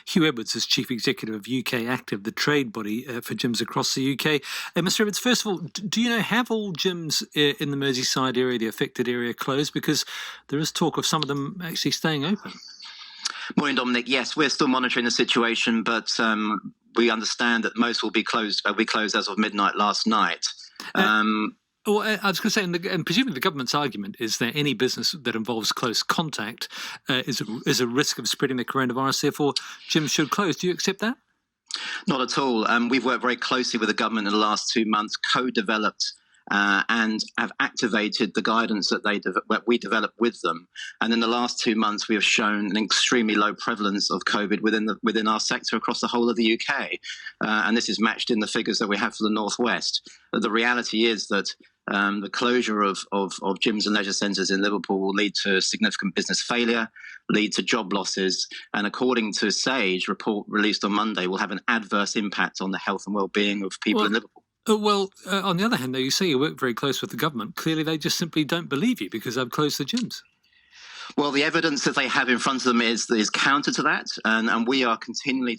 Hugh Edwards is Chief Executive of ukactive, the trade body for gyms across the UK. Mr. Edwards, first of all, do you know, have all gyms in the Merseyside area, the affected area, closed? Because there is talk of some of them actually staying open. Morning, Dominic. Yes, we're still monitoring the situation, but we understand that most will be closed. We closed as of midnight last night. Well, I was going to say, and presumably the government's argument is that any business that involves close contact is a risk of spreading the coronavirus, therefore gyms should close. Do you accept that? Not at all. We've worked very closely with the government in the last 2 months, co-developed and have activated the guidance that we developed with them. And in the last 2 months, we have shown an extremely low prevalence of COVID within our sector across the whole of the UK. And this is matched in the figures that we have for the Northwest. But the reality is that the closure of gyms and leisure centres in Liverpool will lead to significant business failure, lead to job losses, and according to Sage report released on Monday, will have an adverse impact on the health and well-being of people in Liverpool. On the other hand, though, you say you work very close with the government. Clearly, they just simply don't believe you because they've closed the gyms. Well, the evidence that they have in front of them is counter to that, and we are continually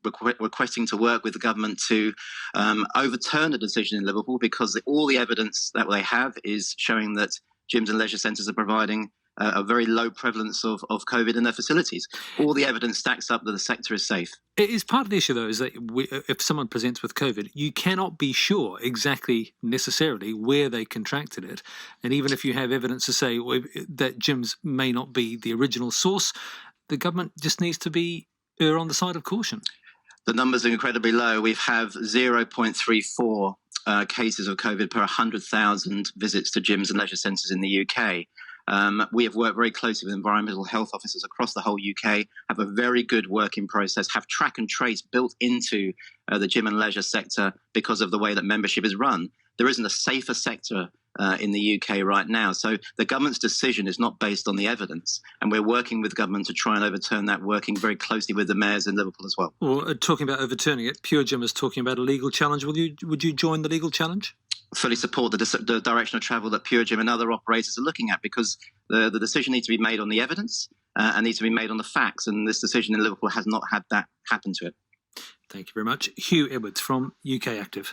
requesting to work with the government to overturn the decision in Liverpool, because all the evidence that they have is showing that gyms and leisure centres are providing a very low prevalence of COVID in their facilities. All the evidence stacks up that the sector is safe. It is part of the issue, though, is that if someone presents with COVID, you cannot be sure exactly necessarily where they contracted it. And even if you have evidence to say that gyms may not be the original source, the government just needs to err on the side of caution. The numbers are incredibly low. We have 0.34 cases of COVID per 100,000 visits to gyms and leisure centres in the UK. We have worked very closely with environmental health officers across the whole UK, have a very good working process, have track and trace built into the gym and leisure sector because of the way that membership is run. There isn't a safer sector in the UK right now. So the government's decision is not based on the evidence, and we're working with government to try and overturn that, working very closely with the mayors in Liverpool as well. Well, talking about overturning it, Pure Gym is talking about a legal challenge. Would you join the legal challenge? Fully support the direction of travel that Pure Gym and other operators are looking at, because the decision needs to be made on the evidence and needs to be made on the facts, and this decision in Liverpool has not had that happen to it. Thank you very much. Hugh Edwards from ukactive.